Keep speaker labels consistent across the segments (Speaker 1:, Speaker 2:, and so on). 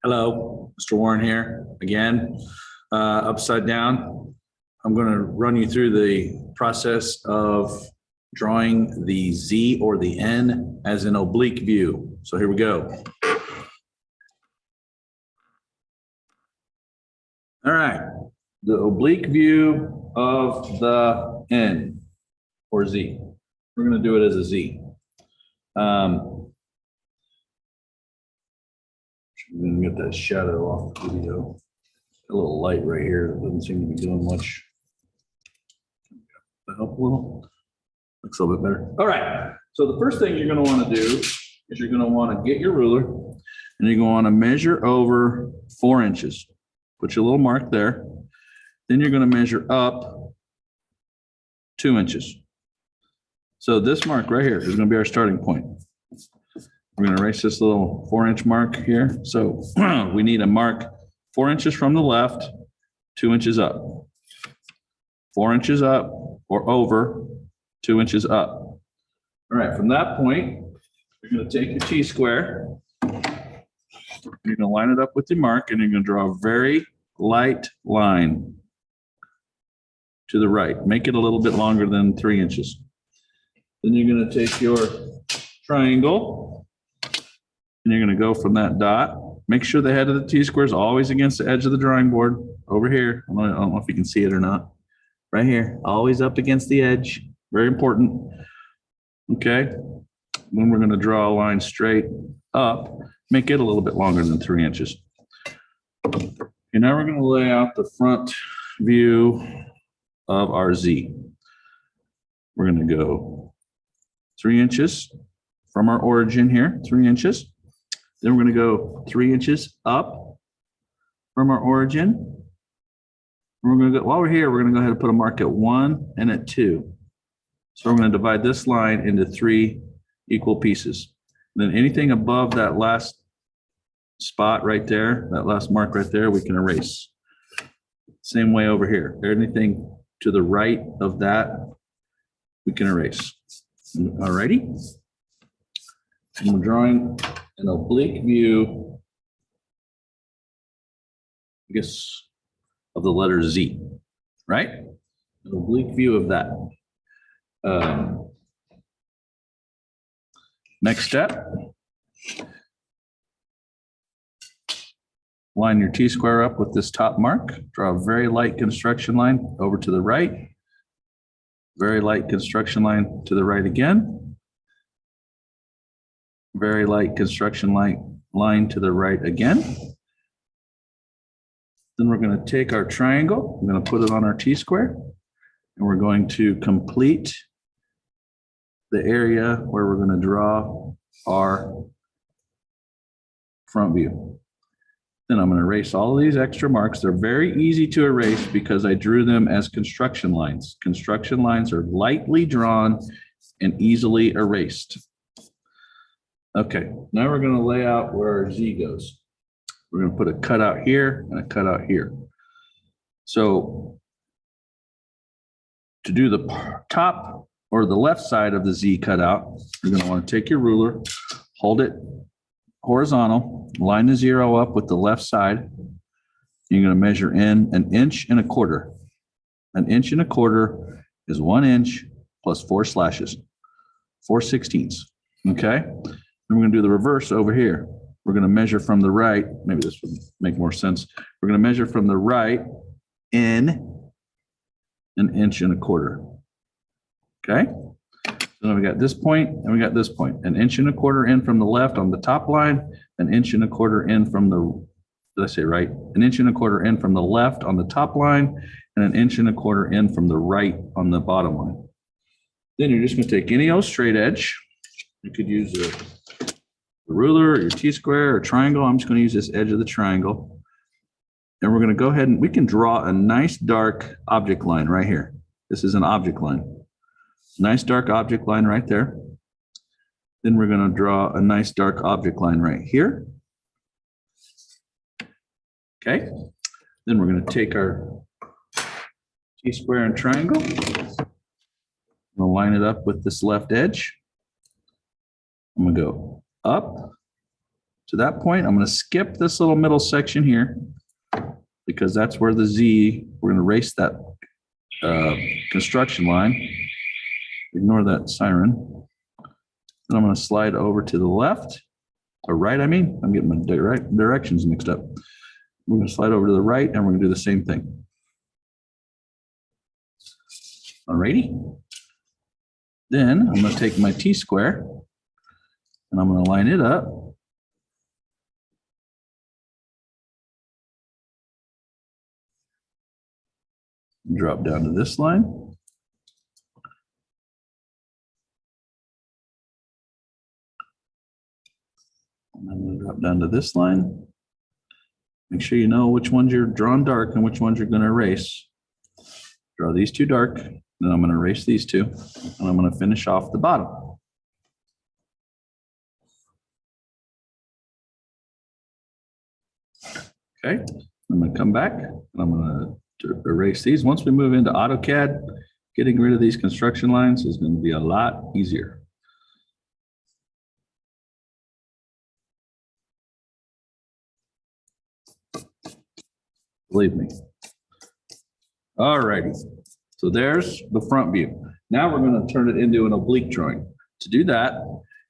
Speaker 1: Hello, Mr. Warren here again, upside down. I'm going to run you through the process of drawing the Z or the N as an oblique view. So here we go. All right, the oblique view of the N or Z. We're going to do it as a Z. I'm going to get that shadow off the video. A little light right here that doesn't seem to be doing much. That help a little? Looks a little bit better. All right. So the first thing you're going to want to do is you're going to want to get your ruler and you're going to want to measure over 4 inches. Put your little mark there. Then you're going to measure up 2 inches. So this mark right here is going to be our starting point. We're going to erase this little 4-inch mark here. So we need a mark 4 inches from the left, 2 inches up. 4 inches up or over, 2 inches up. All right, from that point, you're going to take your T-square. You're going to line it up with the mark and you're going to draw a very light line to the right. Make it a little bit longer than 3 inches. Then you're going to take your triangle and you're going to go from that dot. Make sure the head of the T-square is always against the edge of the drawing board over here. I don't know if you can see it or not. Right here, always up against the edge. Very important. Okay. Then we're going to draw a line straight up. Make it a little bit longer than 3 inches. And now we're going to lay out the front view of our Z. We're going to go 3 inches from our origin here, 3 inches. Then we're going to go 3 inches up from our origin. We're going to go, while we're here, we're going to go ahead and put a mark at 1 and at 2. So we're going to divide this line into 3 equal pieces. And then anything above that last spot right there, that last mark right there, we can erase. Same way over here. Anything to the right of that, we can erase. All righty. And we're drawing an oblique view, I guess, of the letter Z, right? An oblique view of that. Next step, line your T-square up with this top mark. Draw a very light construction line over to the right. Very light construction line to the right again. Very light construction line to the right again. Then we're going to take our triangle, we're going to put it on our T-square, and we're going to complete the area where we're going to draw our front view. Then I'm going to erase all of these extra marks. They're very easy to erase because I drew them as construction lines. Construction lines are lightly drawn and easily erased. Okay, now we're going to lay out where our Z goes. We're going to put a cutout here and a cutout here. So to do the top or the left side of the Z cutout, you're going to want to take your ruler, hold it horizontal, line the 0 up with the left side. You're going to measure in 1.25 inches. 1.25 inches is 1 inch plus 4 slashes, 4/16. Okay. And we're going to do the reverse over here. We're going to measure from the right. Maybe this would make more sense. We're going to measure from the right in 1.25 inches. Okay. So we got this point and we got this point. 1.25 inches in from the left on the top line, 1.25 inches in from the, did I say right? 1.25 inches in from the left on the top line and 1.25 inches in from the right on the bottom line. Then you're just going to take any old straight edge. You could use a ruler or your T-square or triangle. I'm just going to use this edge of the triangle. And we're going to go ahead and we can draw a nice dark object line right here. This is an object line. Nice dark object line right there. Then we're going to draw a nice dark object line right here. Okay. Then we're going to take our T-square and triangle. We'll line it up with this left edge. I'm going to go up to that point, I'm going to skip this little middle section here because that's where the Z, we're going to erase that construction line. Ignore that siren. And I'm going to slide over to the left, or right, I mean. I'm getting my directions mixed up. We're going to slide over to the right, and we're going to do the same thing. Alrighty. Then I'm going to take my T-square, and I'm going to line it up. Drop down to this line. And I'm going to drop down to this line. Make sure you know which ones you're drawn dark and which ones you're going to erase. Draw these two dark, then I'm going to erase these two, and I'm going to finish off the bottom. Okay, I'm going to come back, and I'm going to erase these. Once we move into AutoCAD, getting rid of these construction lines is going to be a lot easier. Believe me. All righty. So there's the front view. Now we're going to turn it into an oblique drawing. To do that,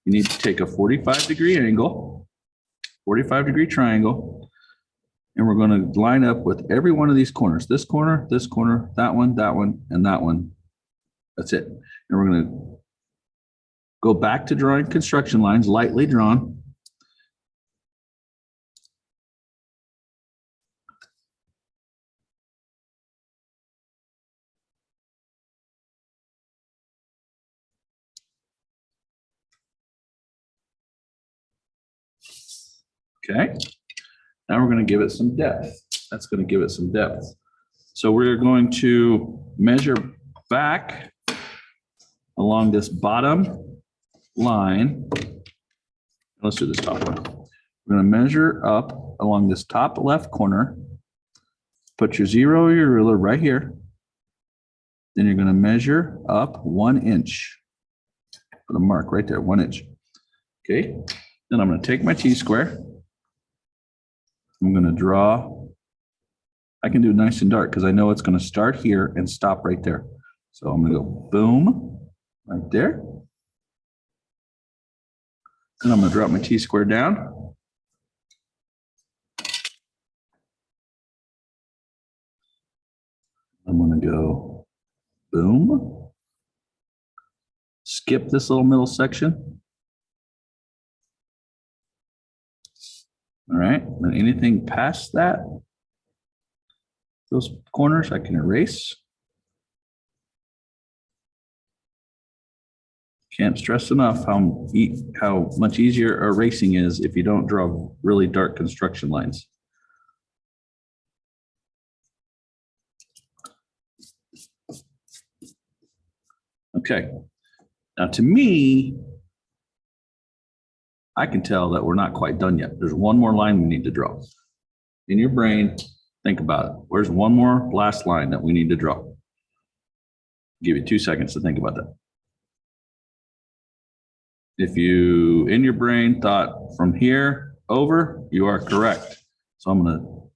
Speaker 1: you need to take a 45-degree angle, 45-degree triangle, and we're going to line up with every one of these corners. This corner, that one, and that one. That's it. And we're going to go back to drawing construction lines, lightly drawn. Okay, now we're going to give it some depth. That's going to give it some depth. So we're going to measure back along this bottom line. Let's do this top one. We're going to measure up along this top left corner. Put your zero or your ruler right here. Then you're going to measure up 1 inch. Put a mark right there, 1 inch. Okay, then I'm going to take my T-square. I'm going to draw. I can do it nice and dark because I know it's going to start here and stop right there. So I'm going to go boom right there. And I'm going to drop my T-square down. I'm going to go boom. Skip this little middle section. All right, and anything past that, those corners I can erase. Can't stress enough how much easier erasing is if you don't draw really dark construction lines. Okay, now to me, I can tell that we're not quite done yet. There's one more line we need to draw. In your brain, think about it. Where's one more last line that we need to draw? I'll give you 2 seconds to think about that. If you, in your brain, thought from here over, you are correct. So I'm going to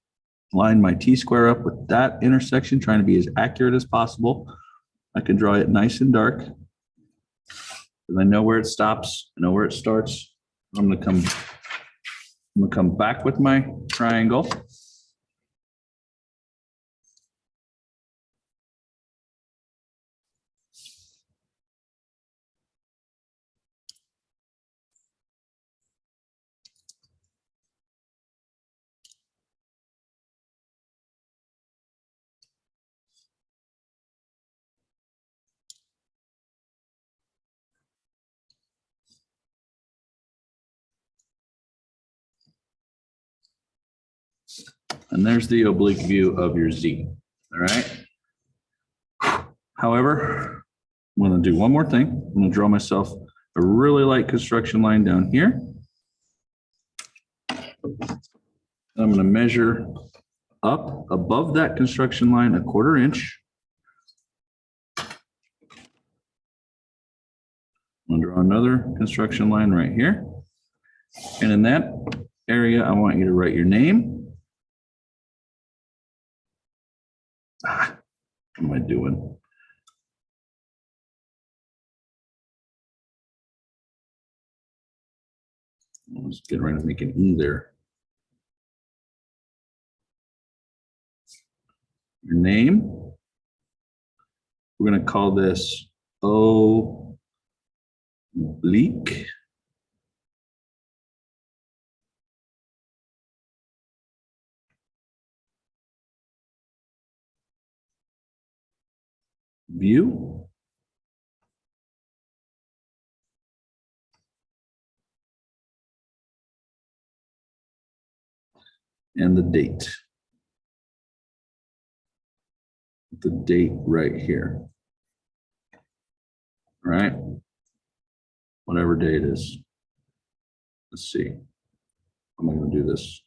Speaker 1: line my T-square up with that intersection, trying to be as accurate as possible. I can draw it nice and dark because I know where it stops, I know where it starts. I'm going to come back with my triangle. And there's the oblique view of your Z. All right. However, I'm going to do one more thing. I'm going to draw myself a really light construction line down here. And I'm going to measure up above that construction line 1/4 inch. I'm going to draw another construction line right here. And in that area, I want you to write your name. What am I doing? Let's get ready to make an E there. Your name. We're going to call this Oblique. View. And the date. The date right here. All right. Whatever day it is. Let's see. I'm going to do this.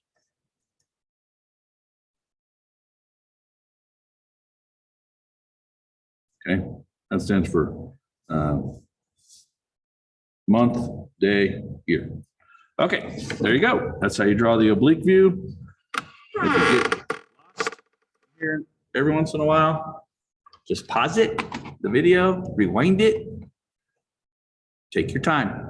Speaker 1: Okay. That stands for month, day, year. Okay. There you go. That's how you draw the oblique view. If you get lost here every once in a while, just pause it, the video, rewind it, take your time.